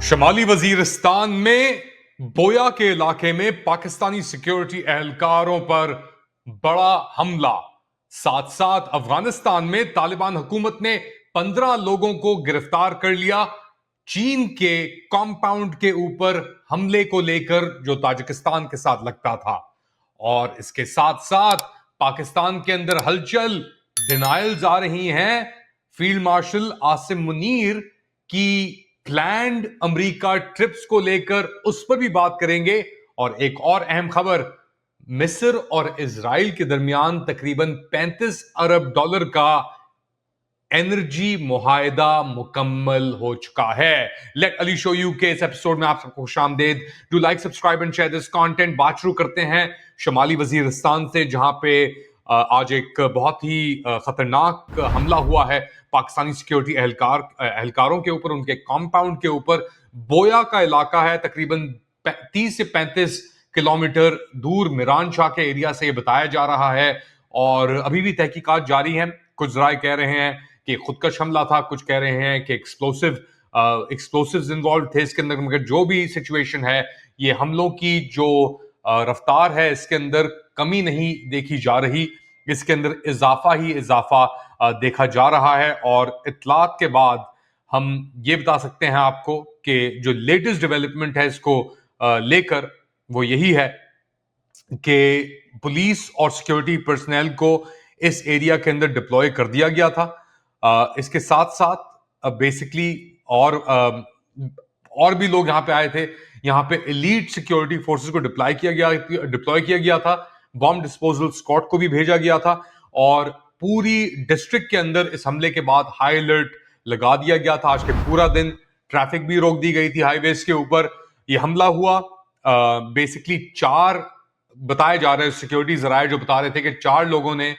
शमाली वजीरिस्तान में बोया के इलाके में पाकिस्तानी सिक्योरिटी एहलकारों पर बड़ा हमला। साथ साथ अफगानिस्तान में तालिबान हुकूमत ने 15 लोगों को गिरफ्तार कर लिया। चीन के कॉम्पाउंड के ऊपर हमले को लेकर जो ताजिकिस्तान के साथ लगता था, और इसके साथ साथ पाकिस्तान के अंदर हलचल, डिनायल्स आ रही हैं। फील्ड मार्शल आसिम मुनीर की प्लैंड अमेरिका ट्रिप्स को लेकर उस पर भी बात करेंगे। और एक और अहम खबर, मिस्र और इजराइल के दरमियान तकरीबन 35 अरब डॉलर का एनर्जी मुहायदा मुकम्मल हो चुका है। लेट अली शो यू के इस एपिसोड में आप सबको खुशामदेद। Do like, subscribe and share this content. बात शुरू करते हैं शमाली वजीरिस्तान से, जहां पे आज एक बहुत ही खतरनाक हमला हुआ है पाकिस्तानी सिक्योरिटी एहलकारों के ऊपर, उनके कॉम्पाउंड के ऊपर। बोया का इलाका है, तकरीबन 30 से 35 किलोमीटर दूर मिरान शाह के एरिया से, ये बताया जा रहा है। और अभी भी तहकीकात जारी हैं। कुछ जराए कह रहे हैं कि खुदकश हमला था, कुछ कह रहे हैं कि एक्सप्लोसिव्स इन्वॉल्व थे इसके अंदर। मगर जो भी सिचुएशन है, ये हमलों की जो रफ्तार है, इसके अंदर कमी नहीं देखी जा रही, इसके अंदर इजाफा ही इजाफा देखा जा रहा है। और इतलात के बाद हम ये बता सकते हैं आपको कि जो लेटेस्ट डेवलपमेंट है इसको लेकर, वो यही है कि पुलिस और सिक्योरिटी पर्सनल को इस एरिया के अंदर डिप्लॉय कर दिया गया था। इसके साथ साथ बेसिकली और भी लोग यहां पे आए थे। यहां पे एलीट सिक्योरिटी फोर्सेस को डिप्लॉय किया गया था। बॉम्ब डिस्पोजल स्क्वाड को भी भेजा गया था। और पूरी डिस्ट्रिक्ट के अंदर इस हमले के बाद हाई अलर्ट लगा दिया गया था। आज के पूरा दिन ट्रैफिक भी रोक दी गई थी हाईवेज के ऊपर। यह हमला हुआ बेसिकली चार, बताया जा रहा है, सिक्योरिटी जराये जो बता रहे थे कि 4 लोगों ने,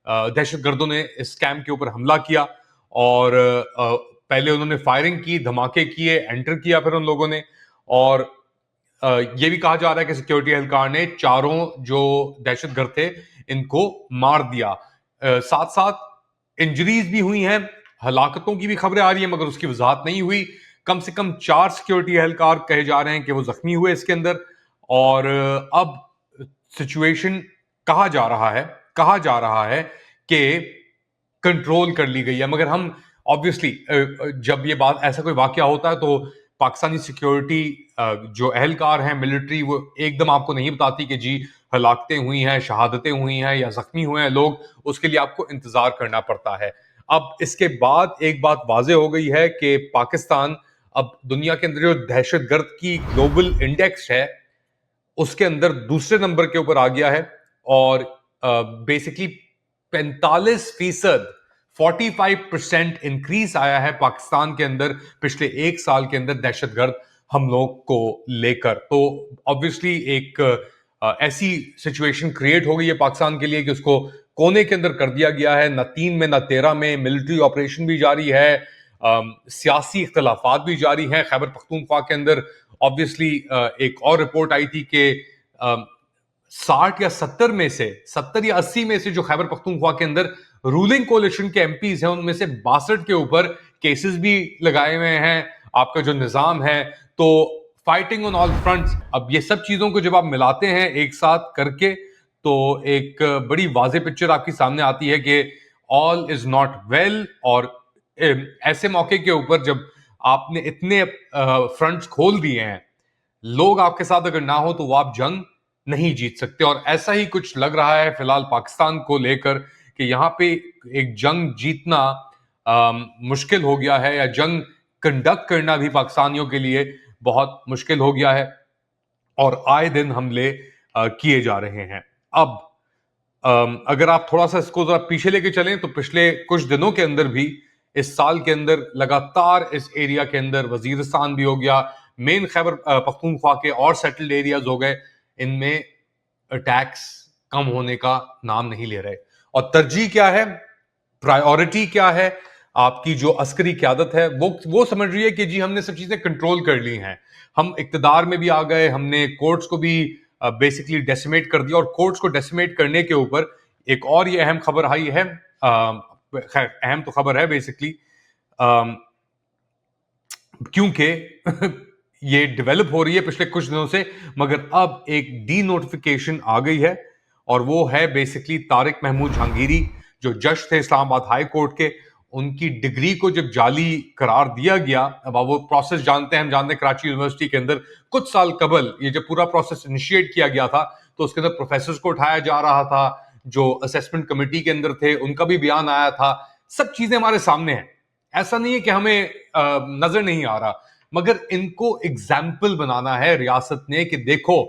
दहशतगर्दों ने इस कैंप के ऊपर हमला किया। और पहले उन्होंने फायरिंग की, धमाके किए, एंटर किया फिर उन लोगों ने। और यह भी कहा जा रहा है कि सिक्योरिटी एहलकार ने चारों जो दहशतगर्द थे इनको मार दिया। साथ साथ इंजरीज भी हुई हैं, हलाकतों की भी खबरें आ रही हैं, मगर उसकी वजाहत नहीं हुई। कम से कम 4 सिक्योरिटी एहलकार कहे जा रहे हैं कि वो जख्मी हुए इसके अंदर। और अब सिचुएशन कहा जा रहा है कि कंट्रोल कर ली गई है। मगर हम ऑब्वियसली जब ये बात, ऐसा कोई वाकया होता है, तो पाकिस्तानी सिक्योरिटी जो एहलकार हैं, मिलिट्री, वो एकदम आपको नहीं बताती कि जी हलाकतें हुई हैं, शहादतें हुई हैं या जख्मी हुए हैं लोग। उसके लिए आपको इंतजार करना पड़ता है। अब इसके बाद एक बात वाजे हो गई है कि पाकिस्तान अब दुनिया के अंदर जो दहशतगर्द की ग्लोबल इंडेक्स है, उसके अंदर दूसरे नंबर के ऊपर आ गया है। और बेसिकली 45%, 45% इंक्रीज आया है पाकिस्तान के अंदर पिछले एक साल के अंदर दहशतगर्द हमलों को लेकर। तो ऑब्वियसली एक ऐसी सिचुएशन क्रिएट हो गई है पाकिस्तान के लिए कि उसको कोने के अंदर कर दिया गया है। ना 3 में ना 13 में मिलिट्री ऑपरेशन भी जारी है, सियासी इख्तलाफात भी जारी हैं। खैबर पख्तूनख्वा के अंदर ऑब्वियसली एक और रिपोर्ट आई थी कि 60 या 70 में से, 70 या 80 में से जो खैबर पख्तूनख्वा के अंदर रूलिंग कोalition के एमपीज हैं, उनमें से 62 के ऊपर केसेस भी लगाए हुए हैं। आपका जो निजाम है, तो फाइटिंग ऑन ऑल फ्रंट्स। अब ये सब चीजों को जब आप मिलाते हैं एक साथ करके, तो एक बड़ी वाज़ेह पिक्चर आपके सामने आती है कि ऑल इज नॉट वेल। और ऐसे मौके के ऊपर जब आपने इतने फ्रंट्स खोल दिए हैं, लोग आपके साथ अगर ना हो तो वो आप जंग नहीं जीत सकते। और ऐसा ही कुछ लग रहा है फिलहाल पाकिस्तान को लेकर कि यहां पे एक जंग जीतना मुश्किल हो गया है, या जंग कंडक्ट करना भी पाकिस्तानियों के लिए बहुत मुश्किल हो गया है। और आए दिन हमले किए जा रहे हैं। अब अगर आप थोड़ा सा इसको जरा पीछे लेके चलें, तो पिछले कुछ दिनों के अंदर भी, इस साल के अंदर लगातार इस एरिया के अंदर, वजीरिस्तान भी हो गया, मेन खैबर पख्तूनख्वा के और सेटल्ड एरियाज हो गए, इनमें अटैक्स कम होने का नाम नहीं ले रहे। और तरजीह क्या है, प्रायोरिटी क्या है, आपकी जो अस्करी क्यादत है वो समझ रही है कि जी हमने सब चीजें कंट्रोल कर ली हैं, हम इक्तदार में भी आ गए, हमने कोर्ट्स को भी बेसिकली डेसिमेट कर दिया। और कोर्ट्स को डेसिमेट करने के ऊपर एक और ये अहम खबर आई है, अहम तो खबर है बेसिकली, क्योंकि ये डेवलप हो रही है पिछले कुछ दिनों से, मगर अब एक डी नोटिफिकेशन आ गई है और वो है बेसिकली तारिक महमूद जहांगीरी, जो जज थे इस्लामाबाद हाई कोर्ट के। उनकी डिग्री को जब जाली करार दिया गया, अब आप वो प्रोसेस जानते हैं, हम जानते हैं कराची यूनिवर्सिटी के अंदर कुछ साल कबल ये जब पूरा प्रोसेस इनिशिएट किया गया था, तो उसके अंदर प्रोफेसर्स को उठाया जा रहा था, जो असेसमेंट कमेटी के अंदर थे उनका भी बयान आया था, सब चीजें हमारे सामने हैं। ऐसा नहीं है कि हमें नजर नहीं आ रहा, मगर इनको एग्जाम्पल बनाना है रियासत ने कि देखो,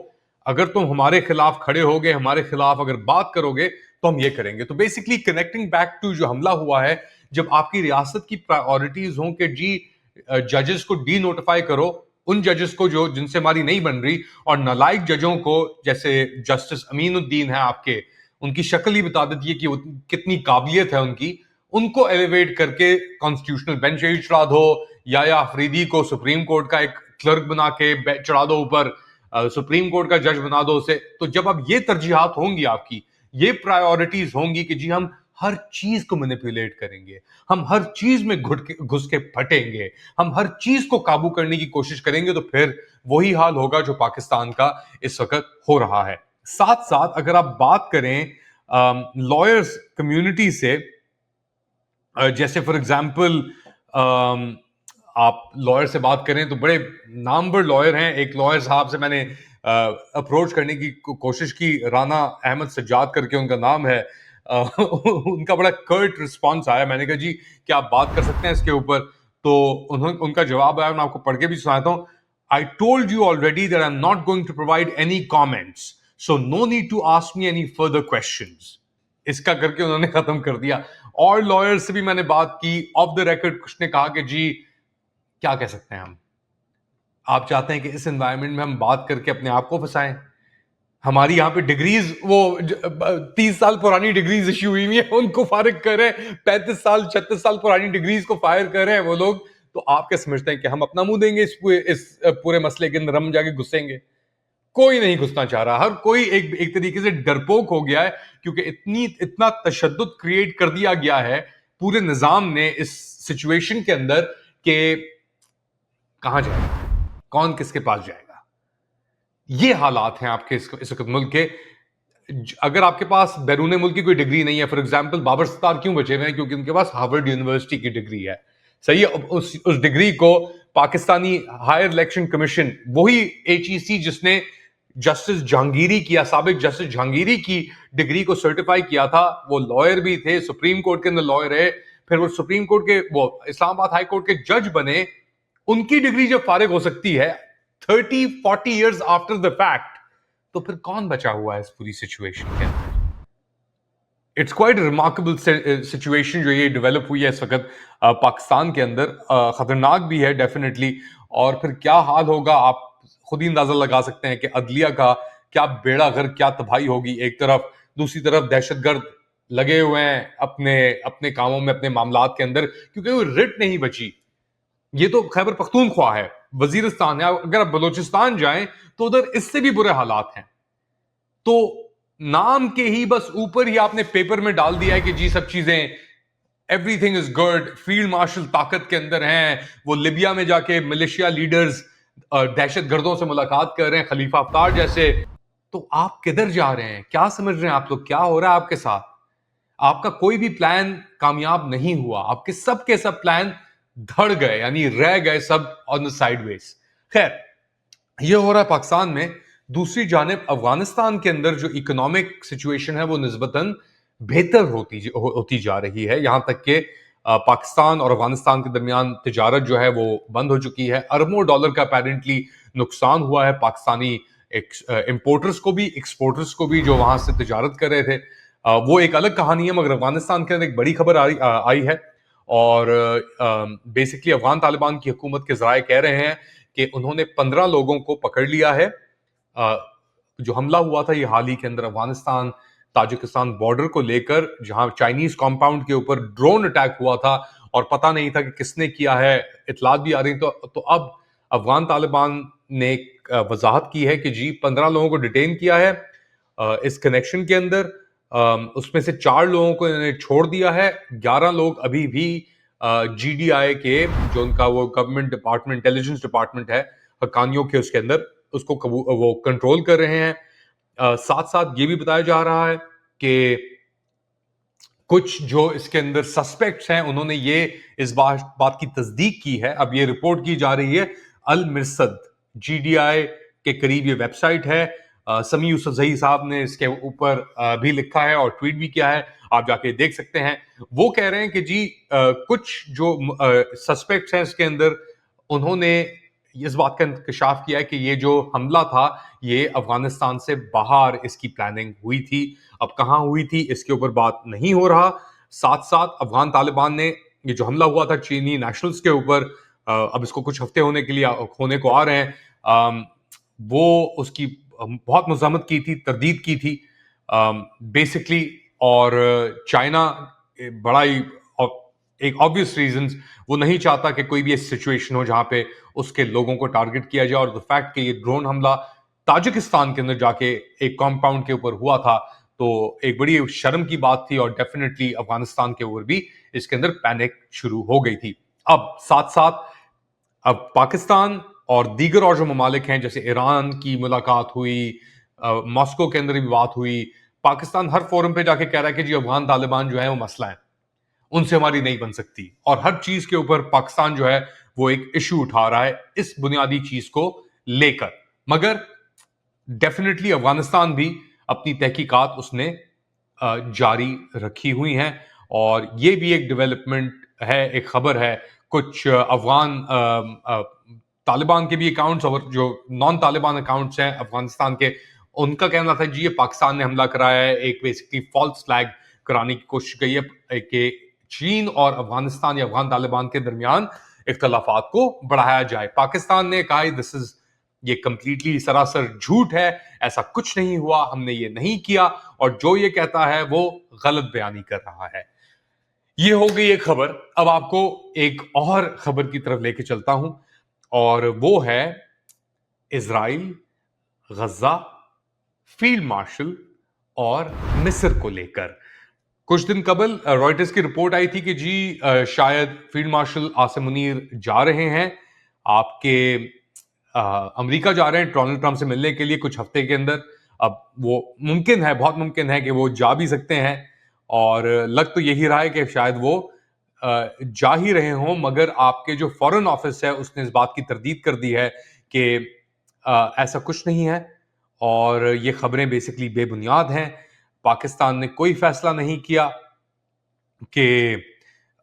अगर तुम हमारे खिलाफ खड़े होगे, हमारे खिलाफ अगर बात करोगे तो हम ये करेंगे। तो बेसिकली कनेक्टिंग बैक टू जो हमला हुआ है, जब आपकी रियासत की प्रायोरिटीज हों कि जी जजेस को डी नोटिफाई करो, उन जजेस को जो जिनसे हमारी नहीं बन रही, और नालायक जजों को, जैसे जस्टिस अमीनुद्दीन है आपके, उनकी शक्ल ही बता देती है कि कितनी काबिलियत है उनकी, उनको एलिवेट करके कॉन्स्टिट्यूशनल बेंच ही चढ़ा दो, या अफरीदी को सुप्रीम कोर्ट का एक क्लर्क बना के चढ़ा दो ऊपर, सुप्रीम कोर्ट का जज बना दो उसे। तो जब अब ये तरजीहात होंगी आपकी, ये प्रायोरिटीज होंगी कि जी हम हर चीज को मैनिपुलेट करेंगे, हम हर चीज में घुस के फटेंगे, हम हर चीज को काबू करने की कोशिश करेंगे, तो फिर वही हाल होगा जो पाकिस्तान का इस वक्त हो रहा है। साथ साथ अगर आप बात करें लॉयर्स कम्युनिटी से, जैसे फॉर एग्जाम्पल आप लॉयर से बात करें तो बड़े नामवर लॉयर हैं। एक लॉयर साहब से मैंने अप्रोच करने की कोशिश की, राना अहमद सज्जाद करके उनका नाम है। उनका बड़ा कर्ट रिस्पॉन्स आया। मैंने कहा जी क्या आप बात कर सकते हैं इसके ऊपर, तो उनका जवाब आया, मैं आपको पढ़ के भी सुनाता हूँ। I told you already that I am not going to provide any comments, so no need to ask me any further questions. इसका करके उन्होंने खत्म कर दिया। और लॉयर से भी मैंने बात की, ऑफ द रिकॉर्ड कुछ ने कहा कि जी क्या कह सकते हैं हम, आप चाहते हैं कि इस एनवायरनमेंट में हम बात करके अपने आप को फंसाएं। हमारी यहाँ पे डिग्रीज, वो 30 साल पुरानी डिग्रीज इश्यू हुई है, उनको फारिग कर रहे हैं, 35 साल 36 साल पुरानी डिग्रीज को फायर कर रहे हैं वो लोग। तो आप क्या समझते हैं कि हम अपना मुंह देंगे इस पूरे मसले के अंदर, हम जाके घुसेंगे? कोई नहीं घुसना चाह रहा, हर कोई एक तरीके से डरपोक हो गया है, क्योंकि इतना तशद्दुद क्रिएट कर दिया गया है पूरे निजाम ने इस सिचुएशन के अंदर कि कहां जाएगा, कौन किसके पास जाएगा। ये हालात हैं आपके इस वक्त मुल्क के। अगर आपके पास बैरून मुल्क की कोई डिग्री नहीं है, फॉर एग्जाम्पल बाबर सत्तार क्यों बचे हुए हैं? क्योंकि उनके पास हार्वर्ड यूनिवर्सिटी की डिग्री है। सही है, उस डिग्री को पाकिस्तानी हायर इलेक्शन कमीशन, वही HEC जिसने जस्टिस जहांगीरी की, साबिक जस्टिस जहांगीरी की डिग्री को सर्टिफाई किया था, वो लॉयर भी थे, सुप्रीम कोर्ट के अंदर लॉयर है, फिर वो सुप्रीम कोर्ट के, वो इस्लामाबाद हाई कोर्ट के जज बने। उनकी डिग्री जब फारिग हो सकती है 30-40 ईयर्स आफ्टर द फैक्ट, तो फिर कौन बचा हुआ है इस पूरी सिचुएशन के अंदर? इट्स क्वाइट रिमार्केबल सिचुएशन जो ये डेवलप हुई है इस वक्त पाकिस्तान के अंदर। खतरनाक भी है डेफिनेटली, और फिर क्या हाल होगा आप खुद ही अंदाजा लगा सकते हैं कि अदलिया का क्या बेड़ा गर्क, क्या तबाही होगी एक तरफ, दूसरी तरफ दहशतगर्द लगे हुए हैं अपने अपने कामों में, अपने मामलात के अंदर, क्योंकि वो रिट नहीं बची। ये तो खैबर पख्तूनख्वा है, वजीरिस्तान है, अगर आप बलोचिस्तान जाएं तो उधर इससे भी बुरे हालात हैं। तो नाम के ही बस ऊपर ही आपने पेपर में डाल दिया है कि जी सब चीजें, everything is good, field marshal ताकत के अंदर हैं, वो लिबिया में जाके मलेशिया लीडर्स दहशत गर्दों से मुलाकात कर रहे हैं, खलीफा अफ्तार जैसे। तो आप किधर जा रहे हैं? क्या समझ रहे हैं आप लोग? क्या हो रहा है आपके साथ? आपका कोई भी प्लान कामयाब नहीं हुआ, आपके सब के सब प्लान धड़ गए, यानी रह गए सब ऑन द साइडवेज। खैर, ये हो रहा है पाकिस्तान में। दूसरी जानिब अफगानिस्तान के अंदर जो इकोनॉमिक सिचुएशन है वो निस्बतन बेहतर होती जा रही है। यहां तक कि पाकिस्तान और अफगानिस्तान के दरमियान तिजारत जो है वो बंद हो चुकी है। अरबों डॉलर का अपेरेंटली नुकसान हुआ है पाकिस्तानी इंपोर्टर्स को भी, एक्सपोर्टर्स को भी, जो वहां से तिजारत कर रहे थे। वो एक अलग कहानी है, मगर अफगानिस्तान के अंदर एक बड़ी खबर आई है। और बेसिकली अफगान तालिबान की हुकूमत के जराए कह रहे हैं कि उन्होंने 15 लोगों को पकड़ लिया है। जो हमला हुआ था ये हाल ही के अंदर अफगानिस्तान ताजिकिस्तान बॉर्डर को लेकर, जहां चाइनीज कंपाउंड के ऊपर ड्रोन अटैक हुआ था और पता नहीं था कि किसने किया है, इतलात भी आ रही। तो अब अफगान तालिबान ने एक वजाहत की है कि जी 15 लोगों को डिटेन किया है इस कनेक्शन के अंदर। उसमें से 4 लोगों को इन्होंने छोड़ दिया है, 11 लोग अभी भी GDI के, जो उनका वो गवर्नमेंट डिपार्टमेंट, इंटेलिजेंस डिपार्टमेंट है, हक्कानियों के उसके अंदर उसको वो कंट्रोल कर रहे हैं। साथ साथ ये भी बताया जा रहा है कि कुछ जो इसके अंदर सस्पेक्ट्स हैं उन्होंने ये इस बात की तस्दीक की है। अब ये रिपोर्ट की जा रही है अल मिरसद GDI के करीब ये वेबसाइट है। समी यूसुफजई साहब ने इसके ऊपर भी लिखा है और ट्वीट भी किया है, आप जाके देख सकते हैं। वो कह रहे हैं कि जी कुछ जो सस्पेक्ट्स हैं इसके अंदर, उन्होंने इस बात का इंकशाफ किया है कि ये जो हमला था ये अफगानिस्तान से बाहर इसकी प्लानिंग हुई थी। अब कहाँ हुई थी इसके ऊपर बात नहीं हो रहा। साथ साथ अफगान तालिबान ने ये जो हमला हुआ था चीनी नेशनल्स के ऊपर, अब इसको कुछ हफ्ते होने को आ रहे हैं, वो उसकी बहुत मज़म्मत की थी, तरदीद की थी बेसिकली। और चाइना बड़ा ही एक ऑब्वियस रीजंस, वो नहीं चाहता कि कोई भी ऐसी सिचुएशन हो जहां पे उसके लोगों को टारगेट किया जाए। और द फैक्ट कि ये ड्रोन हमला ताजिकिस्तान के अंदर जाके एक कंपाउंड के ऊपर हुआ था, तो एक बड़ी शर्म की बात थी और डेफिनेटली अफगानिस्तान के ऊपर भी इसके अंदर पैनिक शुरू हो गई थी। अब साथ साथ अब पाकिस्तान और दीगर और जो ममालिक हैं, जैसे ईरान की मुलाकात हुई, मॉस्को के अंदर भी बात हुई। पाकिस्तान हर फोरम पे जाके कह रहा है कि जी अफगान तालिबान जो है वो मसला है, उनसे हमारी नहीं बन सकती। और हर चीज के ऊपर पाकिस्तान जो है वो एक इशू उठा रहा है इस बुनियादी चीज को लेकर। मगर डेफिनेटली अफगानिस्तान भी अपनी तहकीकात उसने जारी रखी हुई हैं। और ये भी एक डेवलपमेंट है, एक खबर है। कुछ अफगान तालिबान के भी अकाउंट्स और जो नॉन तालिबान अकाउंट्स हैं अफगानिस्तान के, उनका कहना था जी ये पाकिस्तान ने हमला कराया है। एक बेसिकली फॉल्स फ्लैग कराने की कोशिश की है कि चीन और अफगानिस्तान या अफगान तालिबान के दरमियान इख्तलाफात को बढ़ाया जाए। पाकिस्तान ने कहा दिस इज ये कंप्लीटली सरासर झूठ है, ऐसा कुछ नहीं हुआ, हमने ये नहीं किया, और जो ये कहता है वो गलत बयानी कर रहा है। ये हो गई एक खबर। अब आपको एक और खबर की तरफ लेके चलता हूं, और वो है इजराइल, गजा, फील्ड मार्शल और मिस्र को लेकर। कुछ दिन कबल रॉयटर्स की रिपोर्ट आई थी कि जी शायद फील्ड मार्शल आसिम मुनीर जा रहे हैं आपके अमेरिका जा रहे हैं डोनाल्ड ट्रंप से मिलने के लिए कुछ हफ्ते के अंदर। अब वो मुमकिन है, बहुत मुमकिन है कि वो जा भी सकते हैं, और लग तो यही रहा है कि शायद वो जा ही रहे हों। मगर आपके जो फॉरेन ऑफिस है उसने इस बात की तरदीद कर दी है कि ऐसा कुछ नहीं है, और ये खबरें बेसिकली बेबुनियाद हैं। पाकिस्तान ने कोई फैसला नहीं किया कि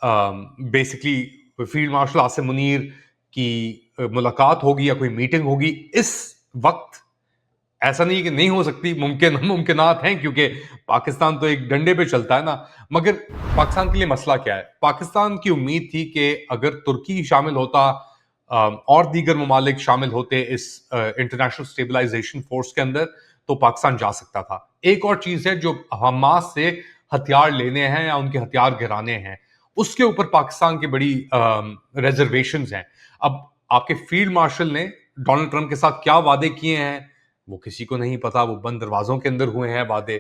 basically field marshal Asim Munir की मुलाकात होगी या कोई मीटिंग होगी इस वक्त। ऐसा नहीं कि नहीं हो सकती, मुमकिनात हैं, क्योंकि पाकिस्तान तो एक डंडे पे चलता है ना। मगर पाकिस्तान के लिए मसला क्या है? पाकिस्तान की उम्मीद थी कि अगर तुर्की शामिल होता और दीगर ममालिक शामिल होते इस इंटरनेशनल स्टेबलाइजेशन फोर्स के अंदर, तो पाकिस्तान जा सकता था। एक और चीज है, जो हमास से हथियार लेने हैं या उनके हथियार गिराने हैं, उसके ऊपर पाकिस्तान की बड़ी रिजर्वेशन हैं। अब आपके फील्ड मार्शल ने डोनाल्ड ट्रंप के साथ क्या वादे किए हैं वो किसी को नहीं पता। वो बंद दरवाजों के अंदर हुए हैं वादे,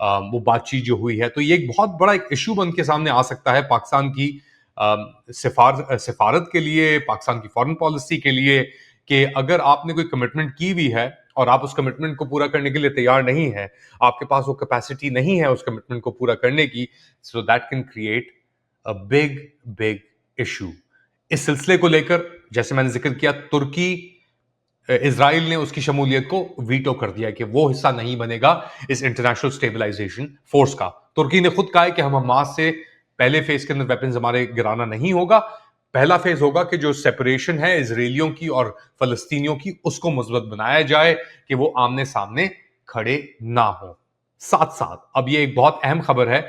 वो बातचीत जो हुई है। तो ये एक बहुत बड़ा एक इशू बन के सामने आ सकता है पाकिस्तान की सिफारत के लिए, पाकिस्तान की फॉरेन पॉलिसी के लिए, कि अगर आपने कोई कमिटमेंट की हुई है और आप उस कमिटमेंट को पूरा करने के लिए तैयार नहीं है, आपके पास वो कैपेसिटी नहीं है उस कमिटमेंट को पूरा करने की, so that can create a big big issue. इस सिलसिले को लेकर जैसे मैंने जिक्र किया, तुर्की इजराइल ने उसकी शमूलियत को वीटो कर दिया कि वो हिस्सा नहीं बनेगा इस इंटरनेशनल स्टेबलाइजेशन फोर्स का। तुर्की ने खुद कहा है कि हम हमास से पहले फेज के अंदर वेपन्स हमारे गिराना नहीं होगा। पहला फेज होगा कि जो सेपरेशन है इजरायलियों की और फलस्तीनियों की, उसको मजबूत बनाया जाए कि वो आमने सामने खड़े ना हो। साथ साथ अब ये एक बहुत अहम खबर है,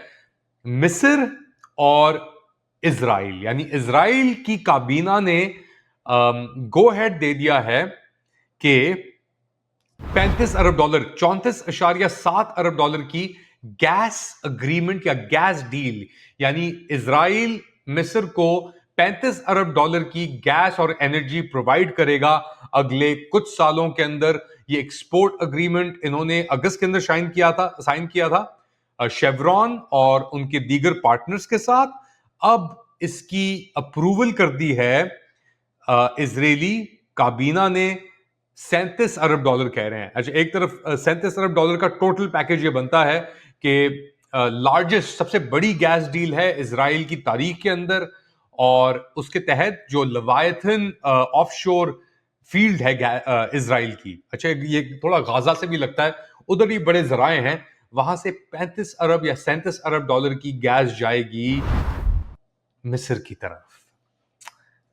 मिस्र और इजराइल, यानी इजराइल की काबीना ने गो हेड दे दिया है कि 35 अरब डॉलर, 34.7 अरब डॉलर की गैस अग्रीमेंट या गैस डील, यानी इजराइल मिस्र को 35 अरब डॉलर की गैस और एनर्जी प्रोवाइड करेगा अगले कुछ सालों के अंदर। ये एक्सपोर्ट अग्रीमेंट इन्होंने अगस्त के अंदर साइन किया था शेवरॉन और उनके दीगर पार्टनर्स के साथ। अब इसकी अप्रूवल कर दी है इजरायली काबीना ने 37 अरब डॉलर कह रहे हैं। अच्छा, एक तरफ 37 अरब डॉलर का टोटल पैकेज ये बनता है कि लार्जेस्ट, सबसे बड़ी गैस डील है इजराइल की तारीख के अंदर, और उसके तहत जो लवायथन ऑफशोर फील्ड है इजराइल की, अच्छा ये थोड़ा गाजा से भी लगता है, उधर भी बड़े जराए हैं, वहां से 35 अरब या 37 अरब डॉलर की गैस जाएगी मिस्र की तरफ।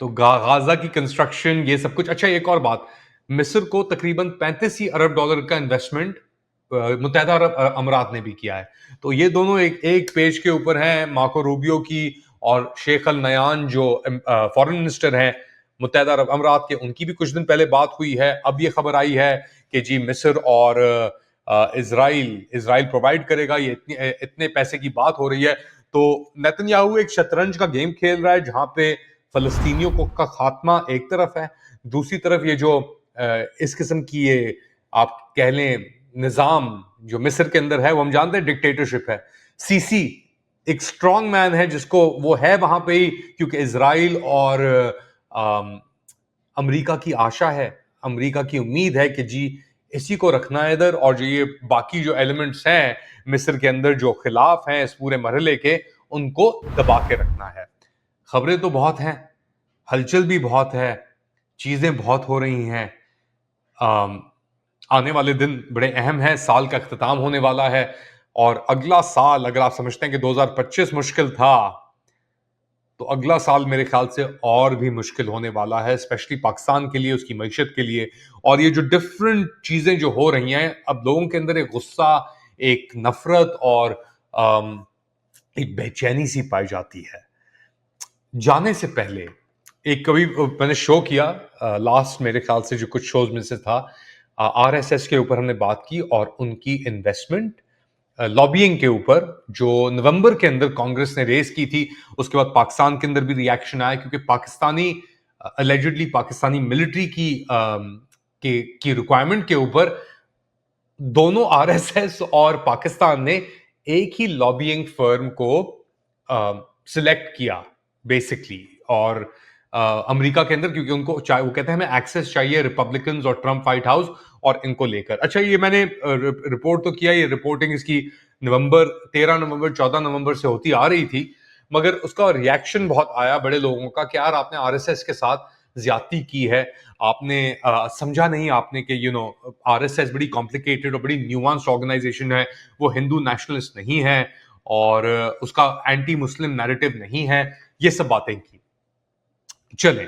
तो गाजा की कंस्ट्रक्शन, ये सब कुछ। अच्छा, एक और बात, मिस्र को तकरीबन 35 ही अरब डॉलर का इन्वेस्टमेंट मुत्तहदा अरब अमारात ने भी किया है। तो ये दोनों एक पेज के ऊपर हैं, मार्को रूबियो की और शेख अल नयान जो फॉरेन मिनिस्टर हैं मुत्तहदा अरब अमारात के, उनकी भी कुछ दिन पहले बात हुई है। अब ये खबर आई है कि जी मिस्र और इजराइल प्रोवाइड करेगा, ये इतने पैसे की बात हो रही है। तो नेतन्याहू एक शतरंज का गेम खेल रहा है, जहां पे फलस्तीनियों को का खात्मा एक तरफ है, दूसरी तरफ ये जो इस किस्म की ये आप कह लें निजाम जो मिस्र के अंदर है, वो हम जानते हैं डिक्टेटरशिप है। सीसी एक स्ट्रॉन्ग मैन है, जिसको वो है वहां पे ही क्योंकि इजराइल और अमेरिका की आशा है, अमेरिका की उम्मीद है कि जी इसी को रखना है इधर, और जो ये बाकी जो एलिमेंट्स हैं मिस्र के अंदर जो खिलाफ हैं इस पूरे मरहले के, उनको दबा के रखना है। खबरें तो बहुत हैं, हलचल भी बहुत है, चीजें बहुत हो रही हैं। आने वाले दिन बड़े अहम हैं, साल का अख्ताम होने वाला है, और अगला साल अगर आप समझते हैं कि 2025 मुश्किल था, तो अगला साल मेरे ख्याल से और भी मुश्किल होने वाला है, स्पेशली पाकिस्तान के लिए, उसकी मईशत के लिए। और ये जो डिफरेंट चीजें जो हो रही हैं, अब लोगों के अंदर एक गुस्सा, एक नफरत और एक बेचैनी सी पाई जाती है। जाने से पहले एक कभी मैंने शो किया, लास्ट मेरे ख्याल से जो कुछ शोज में से था, आरएसएस के ऊपर हमने बात की और उनकी इन्वेस्टमेंट लॉबिंग के ऊपर जो नवंबर के अंदर कांग्रेस ने रेस की थी। उसके बाद पाकिस्तान के अंदर भी रिएक्शन आया, क्योंकि पाकिस्तानी अलेजिडली पाकिस्तानी मिलिट्री की रिक्वायरमेंट के ऊपर दोनों आरएसएस और पाकिस्तान ने एक ही लॉबिंग फर्म को सिलेक्ट किया बेसिकली, और अमेरिका के अंदर, क्योंकि उनको वो कहते हैं हमें एक्सेस चाहिए रिपब्लिकन्स और ट्रम्प व्हाइट हाउस और इनको लेकर। अच्छा, ये मैंने रिपोर्ट तो किया, ये रिपोर्टिंग इसकी 13 नवंबर 14 नवंबर से होती आ रही थी, मगर उसका रिएक्शन बहुत आया बड़े लोगों का कि यार आपने आरएसएस के साथ ज्यादती की है, आपने समझा नहीं आपने कि आरएसएस बड़ी कॉम्प्लिकेटेड और बड़ी न्यूआंस्ड ऑर्गेनाइजेशन है, वो हिंदू नेशनलिस्ट नहीं है और उसका एंटी मुस्लिम नैरेटिव नहीं है, ये सब बातें की। चले,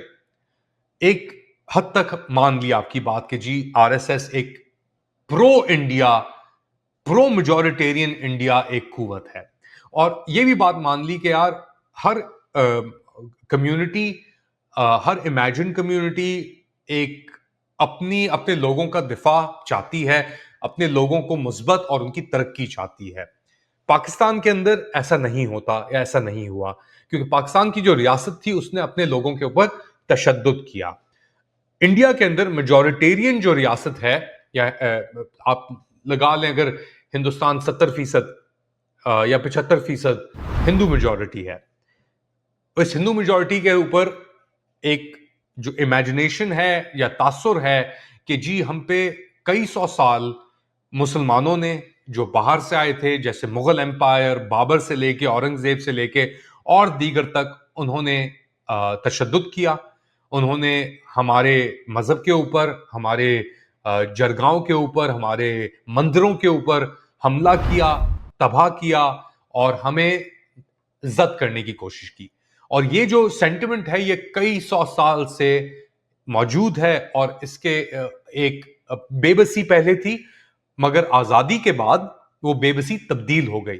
एक हद तक मान लिया आपकी बात कि जी आरएसएस एक pro India, pro majoritarian India एक कुवत है, और ये भी बात मान ली कि यार हर कम्युनिटी, हर इमेजिन कम्युनिटी एक अपने लोगों का दिफा चाहती है, अपने लोगों को मुस्बत और उनकी तरक्की चाहती है। पाकिस्तान के अंदर ऐसा नहीं होता या ऐसा नहीं हुआ, क्योंकि पाकिस्तान की जो रियासत थी उसने अपने लोगों के ऊपर तशद्दुद किया। इंडिया के अंदर मेजोरिटेरियन जो रियासत है, या आप लगा लें अगर हिंदुस्तान 70% या 75% हिंदू मेजोरिटी है, तो इस हिंदू मेजोरिटी के ऊपर एक जो इमेजिनेशन है या तासुर है कि जी हम पे कई सौ साल मुसलमानों ने जो बाहर से आए थे, जैसे मुगल एम्पायर, बाबर से लेके औरंगजेब से लेके और दीगर तक, उन्होंने तशद्दुद किया, उन्होंने हमारे मजहब के ऊपर, हमारे जरगाहों के ऊपर, हमारे मंदिरों के ऊपर हमला किया, तबाह किया और हमें जद करने की कोशिश की। और ये जो सेंटिमेंट है ये कई सौ साल से मौजूद है, और इसके एक बेबसी पहले थी, मगर आजादी के बाद वो बेबसी तब्दील हो गई।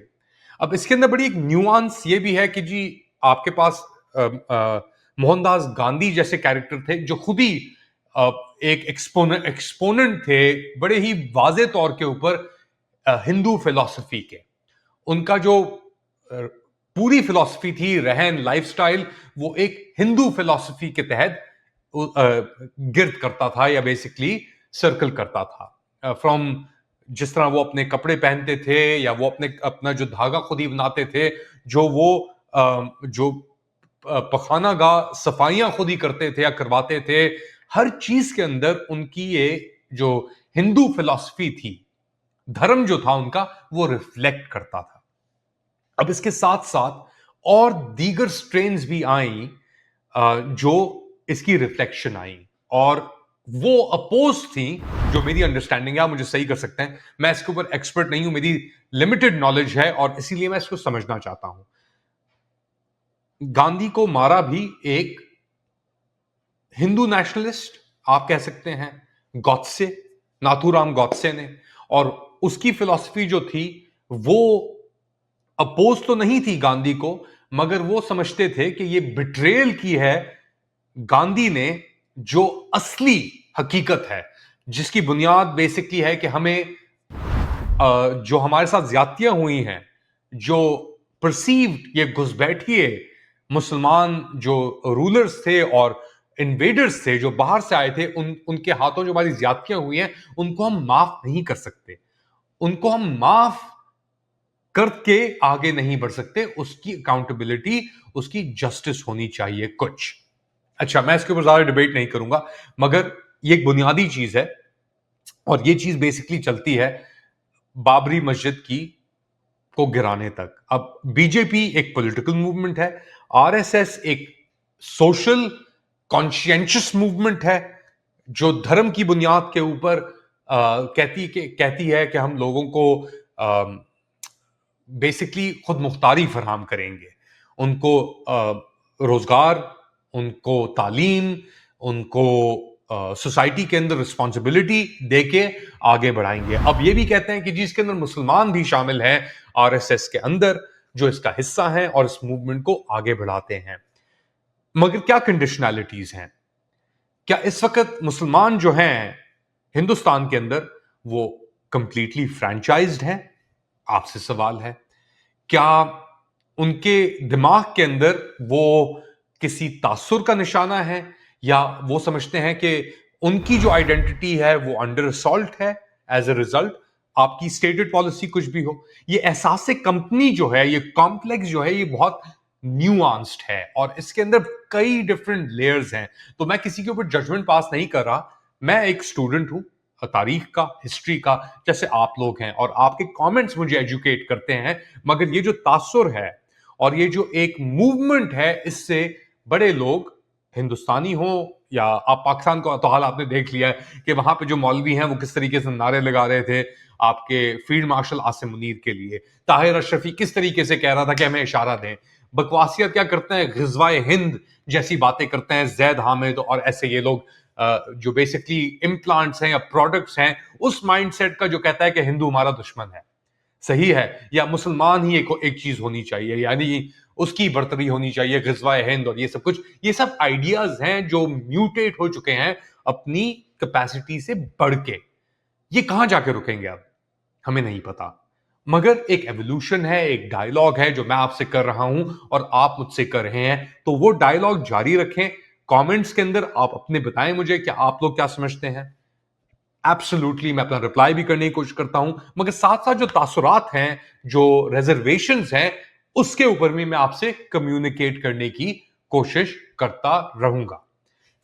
अब इसके अंदर बड़ी एक न्यूआंस ये भी है कि जी आपके पास मोहनदास गांधी जैसे कैरेक्टर थे जो खुद ही एक एक्सपोनेंट थे बड़े ही वाजे तौर के ऊपर हिंदू फिलॉसफी के। उनका जो पूरी फिलॉसफी थी, रहन लाइफस्टाइल, वो एक हिंदू फिलॉसफी के तहत गिर्द करता था या बेसिकली सर्कल करता था। फ्रॉम जिस तरह वो अपने कपड़े पहनते थे, या वो अपना जो धागा खुद ही बनाते थे, जो पखाना गाह सफाइयां खुद ही करते थे या करवाते थे, हर चीज के अंदर उनकी ये जो हिंदू फिलॉसफी थी, धर्म जो था उनका, वो रिफ्लेक्ट करता था। अब इसके साथ साथ और दीगर स्ट्रेन्स भी आई जो इसकी रिफ्लेक्शन आई, और वो अपोज थी, जो मेरी अंडरस्टैंडिंग है, आप मुझे सही कर सकते हैं, मैं इसके ऊपर एक्सपर्ट नहीं हूं, मेरी लिमिटेड नॉलेज है और इसीलिए मैं इसको समझना चाहता हूं। गांधी को मारा भी एक हिंदू नेशनलिस्ट आप कह सकते हैं, गॉडसे, नाथूराम गॉडसे ने, और उसकी फिलॉसफी जो थी वो अपोज तो नहीं थी गांधी को, मगर वो समझते थे कि ये बिट्रेयल की है गांधी ने जो असली हकीकत है, जिसकी बुनियाद बेसिकली है कि हमें जो हमारे साथ ज्यादतियां हुई हैं, जो परसीव्ड ये घुसपैठिए मुसलमान जो रूलर्स थे और इन्वेडर्स थे जो बाहर से आए थे, उनके हाथों जो हमारी ज्यादतियां हुई हैं, उनको हम माफ नहीं कर सकते, उनको हम माफ करके आगे नहीं बढ़ सकते, उसकी अकाउंटेबिलिटी, उसकी जस्टिस होनी चाहिए कुछ। अच्छा, मैं इसके ऊपर ज्यादा डिबेट नहीं करूंगा, मगर ये एक बुनियादी चीज है और ये चीज बेसिकली चलती है बाबरी मस्जिद की को गिराने तक। अब बीजेपी एक पॉलिटिकल मूवमेंट है, आरएसएस एक सोशल कॉन्शियंशियस मूवमेंट है, जो धर्म की बुनियाद के ऊपर कहती है कि हम लोगों को बेसिकली खुद मुख्तारी फराहम करेंगे, उनको रोजगार, उनको तालीम, उनको सोसाइटी के अंदर रिस्पॉन्सिबिलिटी देके आगे बढ़ाएंगे। अब ये भी कहते हैं कि जिसके अंदर मुसलमान भी शामिल हैं आरएसएस के अंदर, जो इसका हिस्सा हैं और इस मूवमेंट को आगे बढ़ाते हैं। मगर क्या कंडीशनैलिटीज हैं? क्या इस वक्त मुसलमान जो हैं हिंदुस्तान के अंदर वो कंप्लीटली फ्रेंचाइज्ड हैं? आपसे सवाल है। क्या उनके दिमाग के अंदर वो किसी तासुर का निशाना है, या वो समझते हैं कि उनकी जो आइडेंटिटी है वो अंडर असॉल्ट है एज अ रिजल्ट, आपकी स्टेटेड पॉलिसी कुछ भी हो? ये एहसास कंपनी जो है, ये कॉम्प्लेक्स जो है, ये बहुत न्यूआंस्ड है और इसके अंदर कई डिफरेंट लेयर्स हैं। तो मैं किसी के ऊपर जजमेंट पास नहीं कर रहा, मैं एक स्टूडेंट हूं तारीख का, हिस्ट्री का, जैसे आप लोग हैं, और आपके कमेंट्स मुझे एजुकेट करते हैं। मगर ये जो तासुर है और ये जो एक मूवमेंट है, इससे बड़े लोग हिंदुस्तानी हो या आप पाकिस्तान का तो हाल आपने देख लिया है कि वहां पे जो मौलवी हैं वो किस तरीके से नारे लगा रहे थे आपके फील्ड मार्शल आसिम मुनीर के लिए, ताहिर अशरफी किस तरीके से कह रहा था कि हमें इशारा दें, बकवासियत क्या करते हैं, गिज़वाए हिंद जैसी बातें करते हैं जैद हामिद और ऐसे ये लोग जो बेसिकली इम्प्लांट्स हैं या प्रोडक्ट्स हैं उस माइंडसेट का, जो कहता है कि हिंदू हमारा दुश्मन है। सही है, या मुसलमान ही एक चीज होनी चाहिए, यानी उसकी बर्तरी होनी चाहिए, गिज़वाए हिंद और ये सब कुछ, ये सब आइडियाज हैं जो म्यूटेट हो चुके हैं अपनी कैपेसिटी से बढ़ के। ये कहां जाके रुकेंगे अब हमें नहीं पता, मगर एक एवोल्यूशन है, एक डायलॉग है जो मैं आपसे कर रहा हूं और आप मुझसे कर रहे हैं, तो वो डायलॉग जारी रखें। कमेंट्स के अंदर आप अपने बताएं मुझे कि आप लोग क्या समझते हैं। एब्सोल्युटली मैं अपना रिप्लाई भी करने की कोशिश करता हूं, मगर साथ साथ जो तासुरात हैं, जो रिजर्वेशंस हैं, उसके ऊपर भी मैं आपसे कम्युनिकेट करने की कोशिश करता रहूंगा।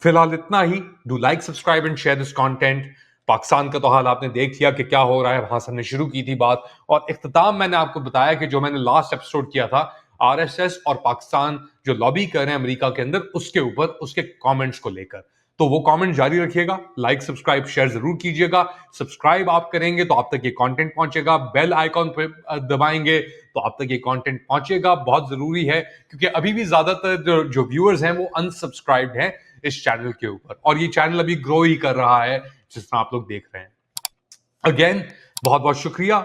फिलहाल इतना ही। Do like, subscribe and share this content. Pakistan का तो हाल आपने देख लिया कि क्या हो रहा है, वहां से हमने शुरू की थी बात, और इख्तिताम मैंने आपको बताया कि जो मैंने लास्ट एपिसोड किया था आरएसएस और पाकिस्तान जो लॉबी कर रहे हैं अमेरिका के अंदर, उसके ऊपर, उसके कमेंट्स को लेकर। तो वो कमेंट जारी रखिएगा, लाइक सब्सक्राइब शेयर जरूर कीजिएगा। सब्सक्राइब आप करेंगे तो आप तक ये कंटेंट पहुंचेगा, बेल आइकॉन पे दबाएंगे तो आप तक ये कंटेंट पहुंचेगा, बहुत जरूरी है, क्योंकि अभी भी ज्यादातर जो व्यूअर्स हैं वो अनसब्सक्राइब्ड हैं इस चैनल के ऊपर, और ये चैनल अभी ग्रो ही कर रहा है जिस तरह आप लोग देख रहे हैं। अगेन बहुत बहुत शुक्रिया।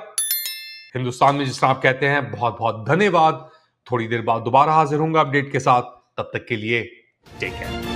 हिंदुस्तान में जिस तरह आप कहते हैं, बहुत बहुत धन्यवाद। थोड़ी देर बाद दोबारा हाजिर होऊंगा अपडेट के साथ, तब तक के लिए टेक केयर।